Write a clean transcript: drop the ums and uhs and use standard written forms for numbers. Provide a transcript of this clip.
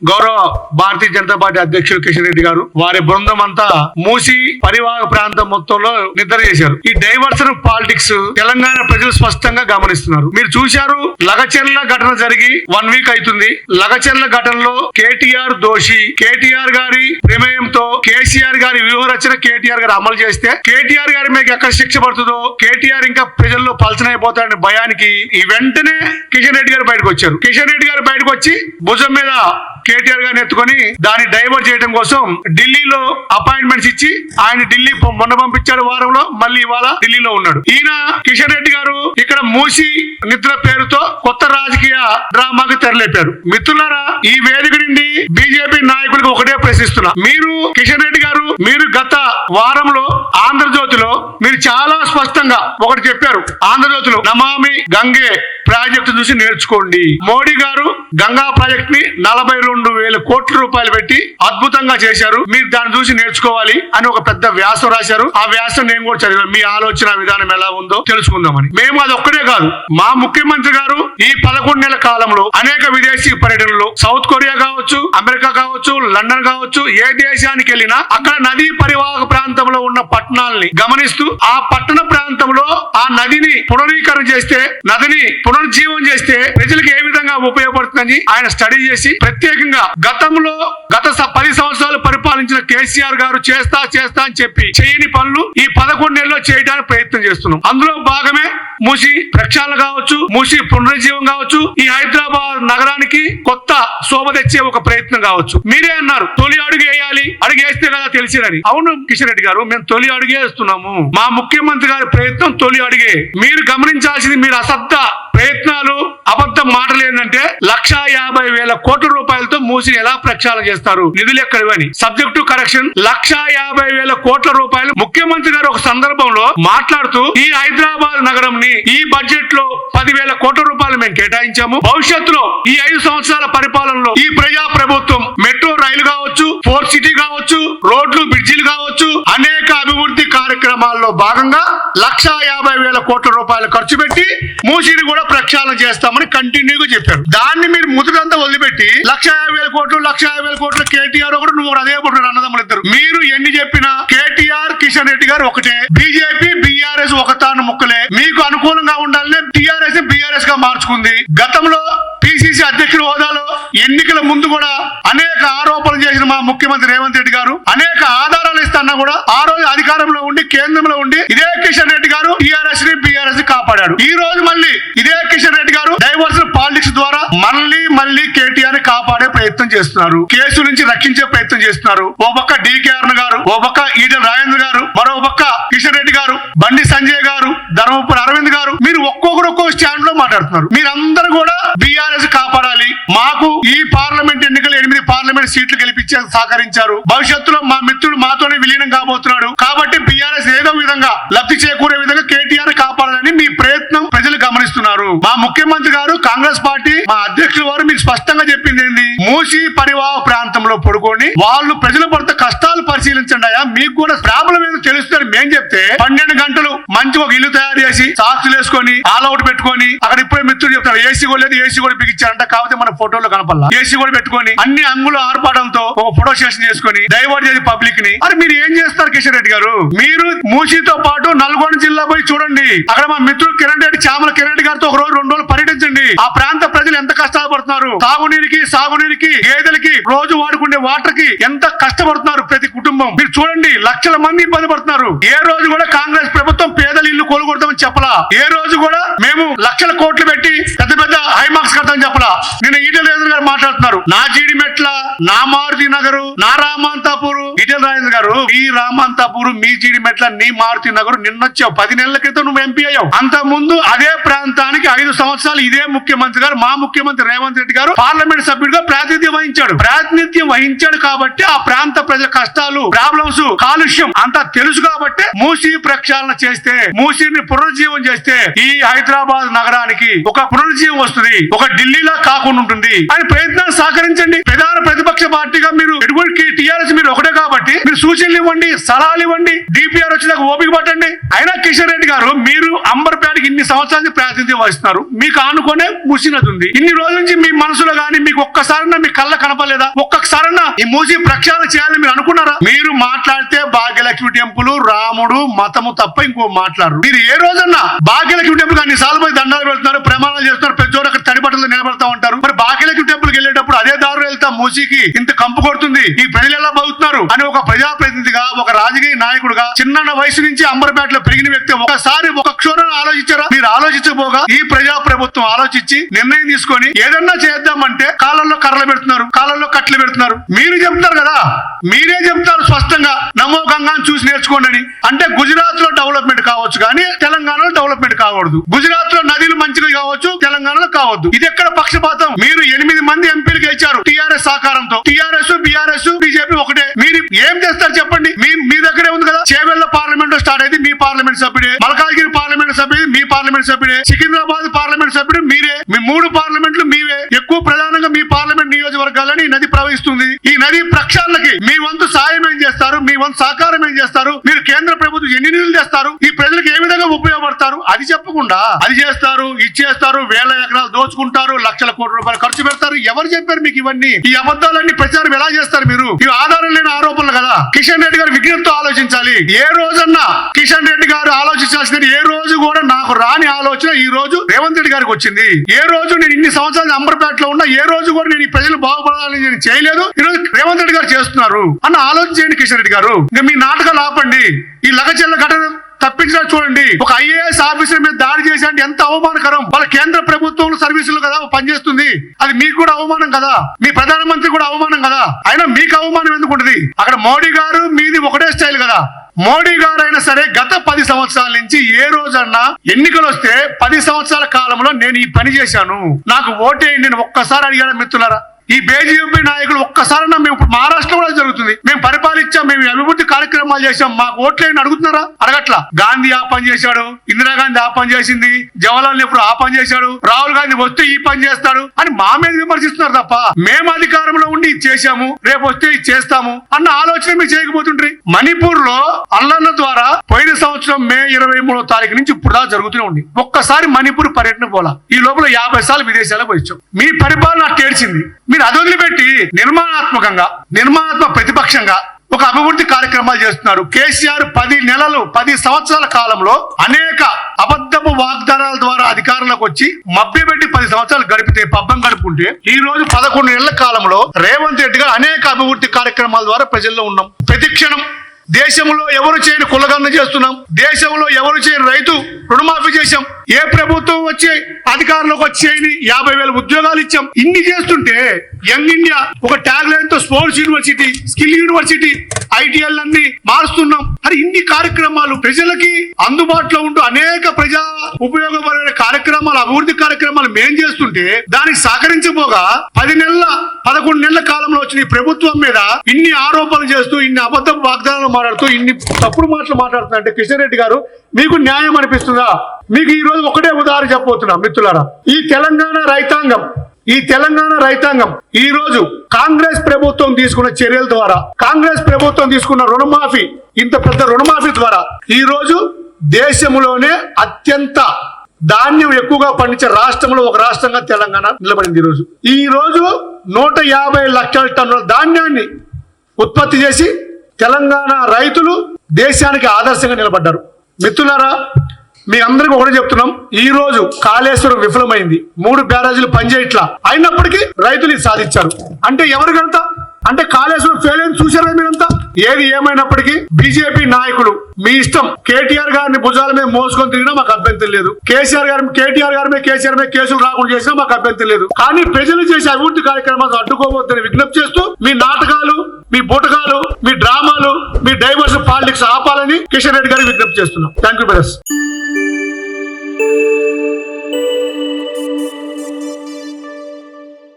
గౌరవ భారతీయ జనతా పార్టీ అధ్యక్షుడు కిషన్ రెడ్డి గారు వారి బృందం అంతా మూసి పరివాహక ప్రాంతం మొత్తంలో నిద్ర చేశారు. ఈ డైవర్షన్ పాలిటిక్స్ తెలంగాణ ప్రజలు స్పష్టంగా గమనిస్తున్నారు. మీరు చూశారు, లగచెర్ల ఘటన జరిగి 1 వీక్ అవుతుంది. లగచెర్ల ఘటనలో కేటీఆర్ దోషి. కేటీఆర్ గారి ప్రమేయంతో కేసీఆర్ గారి వ్యూహరచన కేటీఆర్ గారు అమలు చేస్తే కేటీఆర్ గారి మీకు ఎక్కడ శిక్ష పడుతుందో, కేటీఆర్ ఇంకా ప్రజల్లో పలచనైపోతాడని భయానికి ఈ వెంటనే కిషన్ రెడ్డి గారు బయటకు వచ్చారు. కిషన్ రెడ్డి గారు బయటకు వచ్చి భుజం మీద కేటీఆర్ గారిని ఎత్తుకొని దాన్ని డైవర్ట్ చేయడం కోసం ఢిల్లీలో అపాయింట్మెంట్స్ ఇచ్చి ఆయన ఢిల్లీ మొన్న పంపించాడు వారంలో, మళ్ళీ ఇవాళ ఢిల్లీలో ఉన్నాడు. ఈయన కిషన్ రెడ్డి గారు ఇక్కడ మూసి నిద్ర పేరుతో కొత్త రాజకీయ డ్రామాకి తెరలేపారు. మిత్రులారా, ఈ వేదిక నుండి బీజేపీ నాయకులకు ఒకటే ప్రశ్నిస్తున్నా. మీరు కిషన్ రెడ్డి గారు మీరు గత వారంలో ఆంధ్రజ్యోతిలో మీరు చాలా స్పష్టంగా ఒకటి చెప్పారు. ఆంధ్రజ్యోతిలో నమామి గంగే ప్రాజెక్టు చూసి నేర్చుకోండి. మోడీ గారు గంగా ప్రాజెక్ట్ ని 42,000 కోట్ల రూపాయలు పెట్టి అద్భుతంగా చేశారు, మీరు దాన్ని చూసి నేర్చుకోవాలి అని ఒక పెద్ద వ్యాసం రాశారు. ఆ వ్యాసం నేను కూడా చదివాను. మీ ఆలోచన విధానం ఎలా ఉందో తెలుసుకుందామని. మేము అది ఒక్కడే కాదు, మా ముఖ్యమంత్రి గారు ఈ 11 నెలల కాలంలో అనేక విదేశీ పర్యటనలు, సౌత్ కొరియా కావచ్చు, అమెరికా కావచ్చు, లండన్ కావచ్చు, ఏ దేశానికి వెళ్ళినా అక్కడ నదీ పరివాహక ప్రాంతంలో ఉన్న పట్టణాలని గమనిస్తూ ఆ పట్టణ ప్రాంతంలో ఆ నదిని పునరీకరణ చేస్తే, నదిని పునరుజ్జీవం చేస్తే ప్రజలకు ఏ విధంగా ఉపయోగపడుతుందని ఆయన స్టడీ చేసి ప్రత్యేకంగా గతంలో గత 10 సంవత్సరాలు పరిపాలించిన కేసీఆర్ గారు చేస్తా అని చెప్పి చేయని పనులు ఈ 11 నెలల్లో చేయడానికి ప్రయత్నం చేస్తున్నాం. అందులో భాగమే మూసి ప్రక్షాళన కావచ్చు, మూసి పునరుజ్జీవం కావచ్చు, ఈ హైదరాబాద్ నగరానికి కొత్త శోభ తెచ్చే ఒక ప్రయత్నం కావచ్చు. మీరే అన్నారు తొలి అడుగు వేయాలి, అడుగు వేస్తే కదా తెలిసినని. అవును కిషన్ రెడ్డి గారు, మేము తొలి అడుగు వేస్తున్నాము. మా ముఖ్యమంత్రి గారి ప్రయత్నం తొలి అడుగే. మీరు గమనించాల్సింది, మీరు అసత్త ప్రయత్నాలు, అబద్ధం మాటలు ఏంటంటే 1,50,000 కోట్ల రూపాయలతో మూసిని ఎలా ప్రక్షాళన చేస్తారు, నిధులు ఎక్కడివని. Subject correction. 1,50,000 కోట్ల రూపాయలు ముఖ్యమంత్రి గారు ఒక సందర్భంలో మాట్లాడుతూ ఈ హైదరాబాద్ నగరం ని ఈ బడ్జెట్ లో 10,000 కోట్ల రూపాయలు మేము కేటాయించాము. భవిష్యత్తులో ఈ 5 సంవత్సరాల పరిపాలనలో ఈ ప్రజా ప్రభుత్వం మెట్రో రైలు కావచ్చు, 4 సిటీ కావచ్చు, రోడ్లు బ్రిడ్జిలు కావచ్చు, అనేక అభివృద్ధి కార్యక్రమాల్లో భాగంగా 1,50,000 కోట్ల రూపాయలు ఖర్చు పెట్టి మూసిని కూడా ప్రక్షాళన చేస్తామని కంటిన్యూగా చెప్పారు. దాన్ని మీరు ముదురంతా వదిలిపెట్టి 1,50,000 కోట్లు కేటీఆర్ ఒకటి, నువ్వు అదే పుట్టిన అన్నదమ్ములు ఇద్దరు. మీరు ఎన్ని చెప్పినా కేటీఆర్ కిషన్ రెడ్డి గారు ఒకటే. బీజేపీ బీఆర్ఎస్ ఒకతాను ముక్కలే. మీకు అనుకూలంగా ఉండాలని టీఆర్ఎస్ బీఆర్ఎస్ గా మార్చుకుంది. గతంలో పిసిసి అధ్యక్షుల హోదాలో ఎన్నికల ముందు కూడా అనేక ఆరోపణలు చేసిన మా ముఖ్యమంత్రి రేవంత్ రెడ్డి గారు అనేక ఆధారాలు ఇస్తున్నా కూడా ఆ రోజు అధికారంలో ఉండి కేంద్రంలో ఉండి ఇదే కిషన్ రెడ్డి గారు టీఆర్ఎస్ ని బీఆర్ఎస్ కాపాడాడు. ఈ రోజు మళ్ళీ ఇదే కిషన్ రెడ్డి గారు డైవర్షన్ పాలిటిక్స్ ద్వారా మళ్ళీ కేటీఆర్ ని కాపాడే ప్రయత్నం చేస్తున్నారు. కేసు నుంచి రక్షించే ప్రయత్నం చేస్తున్నారు. ఓ పక్క డికేఆర్ గారు, ఓ పక్క ఈటెల రాజేంద్ర గారు, మరో పక్క కిషన్ రెడ్డి గారు, బండి సంజయ్ గారు, ధర్మపురి అరవింద్ గారు, మీరు ఒక్కొక్కరు ఒక్కో స్టాండ్ లో మాట్లాడుతున్నారు. మీరందరూ కూడా బీఆర్ఎస్ కాపాడాలి. మాకు ఈ పార్లమెంట్ ఎన్నికలు 8 పార్లమెంట్ సీట్లు గెలిపించే సహకరించారు. భవిష్యత్తులో మా మిత్రుడు మాతోనే విలీనం కాబోతున్నాడు. కాబట్టి బీఆర్ఎస్ ఏదో విధంగా లబ్ధి చేకూరే విధంగా కేటీఆర్ కాపాడాలని మీ ప్రయత్నం ప్రజలు గమనిస్తున్నారు. మా ముఖ్యమంత్రి గారు, కాంగ్రెస్ పార్టీ మా అధ్యక్షుల వారు మీకు స్పష్టంగా చెప్పింది ఏంటి? మూసి పరివాహ ప్రాంతంలో పడుకోండి, వాళ్ళు ప్రజలు పడుతున్న కష్టాలు పరిశీలించండి. అయ్యా, మీకు కూడా ప్రాబ్లం ఏదో తెలుస్తుంది. మేం చెప్తే 12 గంటలు మంచి ఒక ఇల్లు తయారు చేసి సాక్షులు వేసుకొని ఆల్అౌట్ పెట్టుకొని అక్కడ ఇప్పుడే మిత్రులు చెప్తారు ఏసీ కూడా లేదు, ఏసీ కూడా బిగించారంట. కాకపోతే మన ఫోటోలో కనపల్లా. ఏసీ కూడా పెట్టుకొని అన్ని అంగుల ఆర్పాటంతో ఒక ఫోటో సెషన్ చేసుకొని డైవర్ట్ చేసి పబ్లిక్ ని. అది మీరు ఏం చేస్తారు కిషన్ రెడ్డి గారు? మీరు మూసీతో పాటు నల్గొండ జిల్లా పోయి చూడండి. అక్కడ మా మిత్రుడు కిరణ్ రెడ్డి, చామల కిరణ్ రెడ్డి గారితో 1 రోజు 2 రోజులు పర్యటించండి. ఆ ప్రాంత ప్రజలు ఎంత కష్టపడుతున్నారు, తాగునీరికి, సాగునీరికి, గేదెలకి, రోజు వాడుకునే వాటర్ కి ఎంత కష్టపడుతున్నారు ప్రతి కుటుంబం. మీరు చూడండి, లక్షల మంది ఇబ్బంది పడుతున్నారు. ఏ రోజు కూడా కాంగ్రెస్ ప్రభుత్వం పేదల ఇల్లు కొలుగొడతామని చెప్పలా. ఏ రోజు కూడా మేము లక్షల కోట్లు పెట్టి పెద్ద హైమార్క్స్ కడతామని చెప్పలా. నిన్న ఈటెల రాజేంద్ర గారు మాట్లాడుతున్నారు, నా జీడిమెట్ల, నా మారుతి నగరు, నా రామంతాపూర్. ఈటెల రాజేంద్ర గారు, మీ రామంతాపూర్, మీ జీడిమెట్ల, నీ మారుతి నగరు నిన్నొచ్చావు. 10 నెలల క్రితం నువ్వు ఎంపీ అయ్యావు. అంత ముందు అదే ప్రాంతానికి 5 సంవత్సరాలు ఇదే ముఖ్యమంత్రి గారు, మా ముఖ్యమంత్రి రేవంత్ రెడ్డి గారు పార్లమెంట్ సభ్యుడిగా ప్రాతినిధ్యం వహించాడు. కాబట్టి ఆ ప్రాంత ప్రజల కష్టాలు, ప్రాబ్లమ్స్, కాలుష్యం అంతా తెలుసు. కాబట్టి మూసీ ప్రక్షాళన చేస్తే, మూసీని పునరుజ్జీవం చేస్తే ఈ హైదరాబాద్ నగరానికి ఒక పునరుజ్జీవం వస్తుంది, ఒక ఢిల్లీలా కాకుండా ఉంటుంది అని ప్రయత్నాలు సహకరించండి. ప్రధాన ప్రతిపక్ష పార్టీగా మీరు ఎటువంటి టీఆర్ఎస్ మీరు ఒకటే కాబట్టి మీరు సూచనలు ఇవ్వండి, సలహాలు ఇవ్వండి, డిపిఆర్ వచ్చేదాకా ఓపిక పట్టండి. అయినా కిషన్ రెడ్డి గారు మీరు అంబర్పేటకి ఇన్ని సంవత్సరాల ప్రాతినిధ్యం వహిస్తున్నారు, మీకు ఆనుకునే మూసినది ఉంది. ఇన్ని రోజుల నుంచి మీ మనసులో గానీ మీకు ఒక్కసారన్నా మీ కళ్ళ కనపలేదా? ఒక్కసారన్నా ఈ మూసి ప్రక్షాళన చేయాలని మీరు అనుకున్నారా? మీరు మాట్లాడితే భాగ్యలక్ష్మి టెంపుల్, రాముడు, మతము తప్ప ఇంకో మాట్లాడరు. మీరు ఏ రోజన్నా భాగ్యలక్ష్మి టెంపుల్ అన్ని సార్లు పోయి దండాలు పెడుతున్నారు, ప్రమాణాలు చేస్తున్నారు, పెద్దోడు అక్కడ తడిబట్టలు నిలబడతా ఉంటారు. మరి భాగ్యలక్ష్మి టెంపుల్ కి వెళ్ళేటప్పుడు అదే దారులు వెళ్తా మూసికి ఇంత కంపు కొడుతుంది, ఈ ప్రజలు ఎలా బతుకుతున్నారు అని ఒక ప్రజాప్రతినిధిగా, ఒక రాజకీయ నాయకుడుగా చిన్న వయసు నుంచి అంబర్పేటలో పెరిగిన వ్యక్తి ఒకసారి ఒక క్షోభ ఆలోచించారా? మీరు ఆలోచించబోగా ఈ ప్రజా ప్రభుత్వం ఆలోచించి నిర్ణయం తీసుకొని ఏదన్నా చేద్దామంటే కాళ్ళల్లో కర్రలు పెడుతున్నారు, కాళ్ళల్లో కట్లు పెడుతున్నారు. మీరు చెప్తారు కదా, మీరే చెప్తారు స్పష్టంగా నమో గంగాను చూసి నేర్చుకోండి అని. అంటే గుజరాత్ లో డెవలప్మెంట్ కావచ్చు కానీ తెలంగాణలో డెవలప్మెంట్ కాకూడదు. గుజరాత్ లో నదులు మంచిగా కావచ్చు, తెలంగాణలో కావద్దు. ఇది ఎక్కడ పక్షపాతం? మీరు 8 మంది ఎంపీలు గెలిచారు టీఆర్ఎస్ సహకారంతో. టీఆర్ఎస్, బీఆర్ఎస్, బీజేపీ ఒకటే. మీరు ఏం చేస్తారు చెప్పండి? మీ దగ్గరే ఉంది కదా. చేవెళ్ల పార్లమెంట్ స్టార్ట్ అయింది మీ పార్లమెంట్ సభ్యుడే, మల్కాజ్గిరి పార్లమెంట్ సభ్యుడు మీ పార్లమెంట్ సభ్యుడే, సికింద్రాబాద్ పార్లమెంట్ సభ్యుడు మీరే. మీ 3 పార్లమెంట్లు మీవే. ఎక్కువ ప్రధానంగా మీ పార్లమెంట్ నియోజకవర్గాలని నది ప్రవహిస్తుంది. ఈ నది ప్రక్షాళనకి మీ వంతు సాయం ఏం చేస్తారు? మీ వంతు సహకారం ఏం చేస్తారు? మీరు కేంద్ర ప్రభుత్వం ఎన్ని నిధులు చేస్తారు? ఈ ప్రజలకు ఏ విధంగా ఉపయోగపడతారు? అది చెప్పకుండా అది చేస్తారు, ఇచ్చేస్తారు, వేల ఎకరాలు దోచుకుంటారు, లక్షల కోట్ల రూపాయలు ఖర్చు పెడతారు. ఎవరు చెప్పారు మీకు ఇవన్నీ? ఈ అబద్ధాలన్నీ ప్రచారం ఎలా చేస్తారు మీరు? ఇవి ఆధారం లేని ఆరోపణలు కదా. కిషన్ రెడ్డి గారు విజ్ఞప్తితో ఆలోచించాలి. ఏ రోజన్నా కిషన్ రెడ్డి గారు ఆలోచించాల్సింది, ఏ రోజు కూడా నాకు రాని ఆలోచన ఈ రోజు రేవంత్ రెడ్డి గారికి వచ్చింది. ఏ రోజు నేను ఇన్ని సంవత్సరాలు అంబర్పేటలో ఉన్నా ఏ రోజు కూడా నేను ఈ ప్రజలు బాగుపడాలని నేను చేయలేదు, ఈ రోజు రేవంత్ రెడ్డి గారు చేస్తున్నారు అన్న ఆలోచన చేయండి కిషన్ రెడ్డి గారు. ఇంకా మీ నాటకాలు ఆపండి. ఈ లగచెల్ల ఘటన తప్పించినా చూడండి. ఒక ఐఏఎస్ ఆఫీసర్ మీద దాడి చేసి ఎంత అవమానకరం. వాళ్ళ కేంద్ర ప్రభుత్వం సర్వీసులు కదా పనిచేస్తుంది, అది మీకు కూడా అవమానం కదా, మీ ప్రధానమంత్రి కూడా అవమానం కదా. అయినా మీకు అవమానం ఎందుకు ఉంటుంది? అక్కడ మోడీ గారు మీది ఒకటే స్టైల్ కదా. మోడీ గారు అయినా సరే గత 10 సంవత్సరాల నుంచి ఏ రోజన్నా ఎన్నికలు వస్తే 10 సంవత్సరాల కాలంలో నేను ఈ పని చేశాను, నాకు ఓటేయండి నేను ఒక్కసారి అడిగాను మిత్రులారా? ఈ బీజేపీ నాయకులు ఒక్కసారన్నా మేము ఇప్పుడు మహారాష్ట్ర కూడా జరుగుతుంది, మేము పరిపాలించాం, మేము అభివృద్ధి కార్యక్రమాలు చేశాం, మాకు ఓట్లేని అడుగుతున్నారా? అడగట్లా. గాంధీ ఆ పని చేశాడు, ఇందిరాగాంధీ ఆ పని చేసింది, జవహర్లాల్ నెహ్రూ ఆ పని చేశాడు, రాహుల్ గాంధీ వస్తే ఈ పని చేస్తాడు అని మా మీద విమర్శిస్తున్నారు తప్ప మేము అధికారంలో ఉండి ఇది చేశాము, రేపు వస్తే ఇది చేస్తాము అన్న ఆలోచన మీరు చేయకపోతుంటారు. మణిపూర్ లో అల్లన్న ద్వారా పోయిన సంవత్సరం మే 23వ తారీఖు నుంచి ఇప్పుడు దాకా జరుగుతూనే ఉంది. ఒక్కసారి మణిపూర్ పర్యటన పోలా. ఈ లోపల 50 సార్లు విదేశాలకు వచ్చాం. మీ పరిపాలన తేడ్చింది. మీరు అది వదిలిపెట్టి నిర్మాణాత్మక ప్రతిపక్షంగా ఒక అభివృద్ధి కార్యక్రమాలు చేస్తున్నారు. కేసీఆర్ 10 సంవత్సరాల కాలంలో అనేక అబద్ధపు వాగ్దానాల ద్వారా అధికారంలోకి వచ్చి మభ్యపెట్టి 10 సంవత్సరాలు గడిపితే పబ్బం గడుపుకుంటే ఈ రోజు 11 నెలల కాలంలో రేవంత్ రెడ్డి గారు అనేక అభివృద్ధి కార్యక్రమాల ద్వారా ప్రజల్లో ఉన్నాం. ప్రతిక్షణం దేశంలో ఎవరు చేయని కులగన్న చేస్తున్నాం, దేశంలో ఎవరు చేయని రైతు రుణమాఫీ చేశాం, ఏ ప్రభుత్వం వచ్చి అధికారంలోకి వచ్చేయని 50,000 ఉద్యోగాలు ఇచ్చాం. ఇన్ని చేస్తుంటే యంగ్ ఇండియా ఒక ట్యాగ్ లైన్ తో sports university, skill university, ITL అన్ని మారుస్తున్నాం. అది ఇన్ని కార్యక్రమాలు ప్రజలకి అందుబాటులో ఉంటూ అనేక ప్రజా ఉపయోగపడే కార్యక్రమాలు, అభివృద్ధి కార్యక్రమాలు మేం చేస్తుంటే దానికి సహకరించబోగా 11 నెలల కాలంలో వచ్చిన ఈ ప్రభుత్వం మీద ఇన్ని ఆరోపణలు చేస్తూ, ఇన్ని అబద్ధ వాగ్దానాలు మాట్లాడుతూ, ఇన్ని తప్పుడు మాటలు మాట్లాడుతున్నా కిషన్ రెడ్డి గారు మీకు న్యాయం అనిపిస్తుందా? మీకు ఈ రోజు ఒకటే ఉదాహరణ చెప్పబోతున్నా మిత్రులారా. ఈ తెలంగాణ రైతాంగం ఈ రోజు కాంగ్రెస్ ప్రభుత్వం తీసుకున్న చర్యల ద్వారా, కాంగ్రెస్ ప్రభుత్వం తీసుకున్న రుణమాఫీ, ఇంత పెద్ద రుణమాఫీ ద్వారా ఈ రోజు దేశంలోనే అత్యంత ధాన్యం ఎక్కువగా పండించే రాష్ట్రంలో ఒక రాష్ట్రంగా తెలంగాణ నిలబడింది. ఈ రోజు 150 లక్షల టన్నుల ధాన్యాన్ని ఉత్పత్తి చేసి తెలంగాణ రైతులు దేశానికి ఆదర్శంగా నిలబడ్డారు. మిత్రులారా, మీ అందరికీ ఒకటే చెప్తున్నాం, ఈ రోజు కాళేశ్వరం విఫలమైంది, 3 బ్యారేజీలు పనిచేయట్లా, అయినప్పటికీ రైతులు సాధించారు. అంటే ఎవరు కనుక అంటే కాళేశ్వరం ఫెయిల్ అని చూసారా మీరంతా? ఏది ఏమైనప్పటికీ బీజేపీ నాయకులు మీ ఇష్టం, కేటీఆర్ గారిని భుజాల మీద మోసుకొని తిరిగినా మాకు అభ్యంతరం లేదు, కేటీఆర్ గారి మీద కేసులు రాకుండా చేసినా మాకు అభ్యంతరం లేదు. కానీ ప్రజలు చేసే అభివృద్ధి కార్యక్రమాలు అడ్డుకోవద్దని విజ్ఞప్తి చేస్తూ మీ నాటకాలు, మీ బూటకాలు, మీ డ్రామాలు, మీ డైవర్షన్ పాలిటిక్స్ ఆపాలని కిషన్ రెడ్డి గారికి విజ్ఞప్తి చేస్తున్నాం. Thank you brothers.